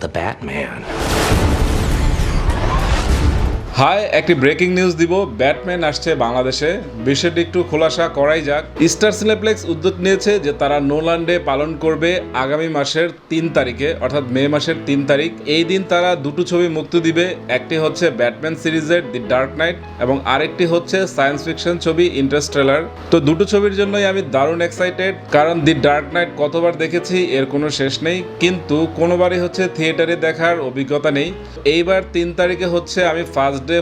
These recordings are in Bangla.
the Batman. হাই, একটি ব্রেকিং নিউজ দিব। ব্যাটম্যান আসছে বাংলাদেশে। বিষয়টি একটু খোলাসা করাই যাক। স্টার সিনেপ্লেক্স উদ্যোগ নিয়েছে যে তারা নোলান ডে পালন করবে আগামী মাসের 3 তারিখে, অর্থাৎ মে মাসের 3 তারিখ। এই দিন তারা দুটো ছবি মুক্তি দিবে। একটি হচ্ছে ব্যাটম্যান সিরিজের দি ডার্ক নাইট এবং আরেকটি হচ্ছে সায়েন্স ফিকশন ছবি ইন্টারস্টেলার। তো দুটো ছবির জন্যই আমি দারুণ এক্সাইটেড, কারণ দি ডার্ক নাইট কতবার দেখেছি এর কোনো শেষ নেই, কিন্তু কোনোবারই হচ্ছে থিয়েটারে দেখার অভিজ্ঞতা নেই। এইবার 3 তারিখে হচ্ছে আমি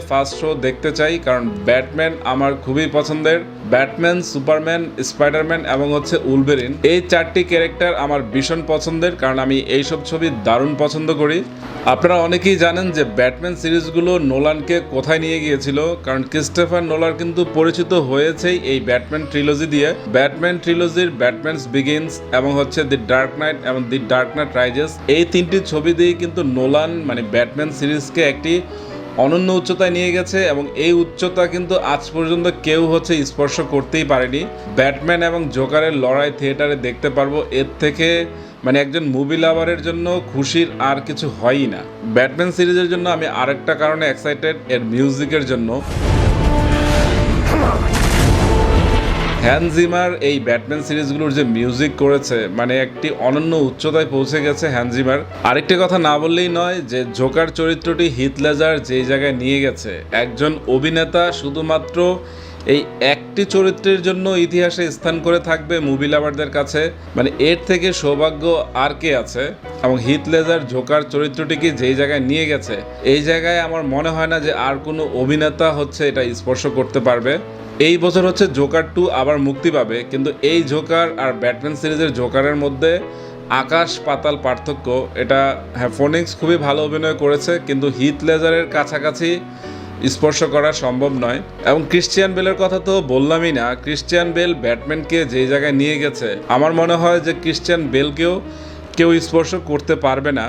ফার্স্ট শো দেখতে চাই, কারণ ব্যাটম্যান আমার খুবই পছন্দের। ব্যাটম্যান, সুপারম্যান, স্পাইডারম্যান এবং হচ্ছে উলভেরিন, এই 4টি ক্যারেক্টার আমার ভীষণ পছন্দের, কারণ আমি এইসব ছবি দারুণ পছন্দ করি। আপনারা অনেকেই জানেন যে ব্যাটম্যান সিরিজগুলো নোলানকে কোথায় নিয়ে গিয়েছিল, কারণ ক্রিস্টোফার নোলান কিন্তু পরিচিত হয়েছেই এই ব্যাটম্যান ট্রিলজি দিয়ে। ব্যাটম্যান ট্রিলজির ব্যাটম্যানস বিগিনস এবং হচ্ছে দি ডার্ক নাইট এবং দি ডার্ক নাইট রাইজেস, এই 3টি ছবি দিয়ে কিন্তু নোলান মানে ব্যাটম্যান সিরিজকে একটি অনন্য উচ্চতায় নিয়ে গেছে, এবং এই উচ্চতা কিন্তু আজ পর্যন্ত কেউ হচ্ছে স্পর্শ করতেই পারেনি। ব্যাটম্যান এবং জোকারের লড়াই থিয়েটারে দেখতে পারবো, এর থেকে মানে একজন মুভি লাভারের জন্য খুশির আর কিছু হয়ই না। ব্যাটম্যান সিরিজের জন্য আমি আরেকটা কারণে এক্সাইটেড, এর মিউজিকের জন্য। হ্যান্স জিমার এই ব্যাটম্যান সিরিজগুলোর যে মিউজিক করেছে, মানে একটি অনন্য উচ্চতায় পৌঁছে গেছে হ্যান্স জিমার। আরেকটি কথা না বললেই নয় যে জোকার চরিত্রটি হিথ লেজার যেই জায়গায় নিয়ে গেছে, একজন অভিনেতা শুধুমাত্র এই একটি চরিত্রের জন্য ইতিহাসে স্থান করে থাকবে মুভি লাভারদের কাছে, মানে এর থেকে সৌভাগ্য আর কে আছে। এবং হিথ লেজার জোকার চরিত্রটিকে যেই জায়গায় নিয়ে গেছে, এই জায়গায় আমার মনে হয় না যে আর কোনো অভিনেতা হচ্ছে এটা স্পর্শ করতে পারবে। এই বছর হচ্ছে জোকার 2 আবার মুক্তি পাবে, কিন্তু এই জোকার আর ব্যাটম্যান সিরিজের জোকারের মধ্যে আকাশ পাতাল পার্থক্য। এটা হ্যাঁ, ফোনিক্স খুবই ভালো অভিনয় করেছে, কিন্তু হিথ লেজারের কাছাকাছি স্পর্শ করা সম্ভব নয়। এবং ক্রিশ্চিয়ান বেলের কথা তো বললামই না। ক্রিশ্চিয়ান বেল ব্যাটম্যানকে যেই জায়গায় নিয়ে গেছে, আমার মনে হয় যে ক্রিশ্চিয়ান বেলকেও কেউ স্পর্শ করতে পারবে না,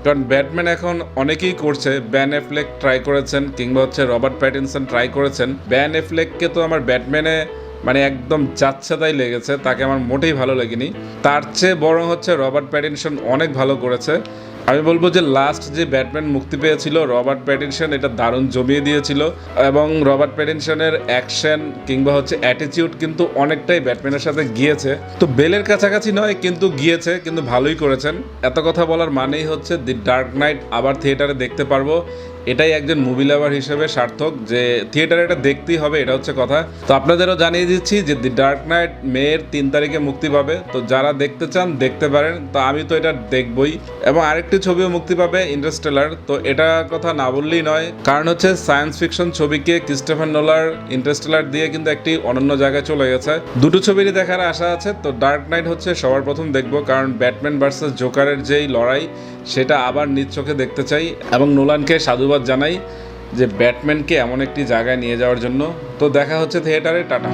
কারণ ব্যাটম্যান এখন অনেকেই করছে। ব্যান অ্যাফ্লেক ট্রাই করেছেন, কিংবা হচ্ছে রবার্ট প্যাটিনসন ট্রাই করেছেন। ব্যান অ্যাফ্লেককে তো আমার ব্যাটম্যানে মানে একদম যাচ্ছেতাই লেগেছে, তাকে আমার মোটেই ভালো লাগেনি। তার চেয়ে বরং হচ্ছে রবার্ট প্যাটিনসন অনেক ভালো করেছে। আমি বলবো যে লাস্ট যে ব্যাটম্যান মুক্তি পেয়েছিল রবার্ট প্যাটিনসন, এটা দারুণ জমিয়ে দিয়েছিল, এবং রবার্ট প্যাটিনসনের অ্যাকশন কিংবা হচ্ছে অ্যাটিটিউড কিন্তু অনেকটাই ব্যাটম্যানের সাথে গিয়েছে। তো বেলের কাছাকাছি নয়, কিন্তু গিয়েছে, কিন্তু ভালোই করেছেন। এত কথা বলার মানেই হচ্ছে দি ডার্ক নাইট আবার থিয়েটারে দেখতে পারবো, এটাই একজন মুভি লাভার হিসেবে সার্থক, যে থিয়েটারে এটা দেখতেই হবে, এটা হচ্ছে কথা। তো আপনাদেরও জানিয়ে দিচ্ছি যে দি ডার্ক নাইট মের 3 তারিখে মুক্তি পাবে, তো যারা দেখতে চান দেখতে পারেন। তো আমি তো এটা দেখবই। এবং আরেকটি ছবিও মুক্তি পাবে, ইন্টারস্টেলার। তো এটা কথা না বললেই নয়, কারণ হচ্ছে সায়েন্স ফিকশন ছবিকে ক্রিস্টোফার নোলান ইন্টারস্টেলার দিয়ে কিন্তু একটি অনন্য জায়গায় চলে গেছে। দুটো ছবিরই দেখার আশা আছে। তো ডার্ক নাইট হচ্ছে সবার প্রথম দেখবো, কারণ ব্যাটম্যান ভার্সেস জোকারের যেই লড়াই, সেটা আবার নিজ চোখে দেখতে চাই, এবং নোলানকে সাধুবাদ জানাই যে ব্যাটম্যানকে এমন একটি জায়গায় নিয়ে যাওয়ার জন্য। তো দেখা হচ্ছে থিয়েটারে। টাটা।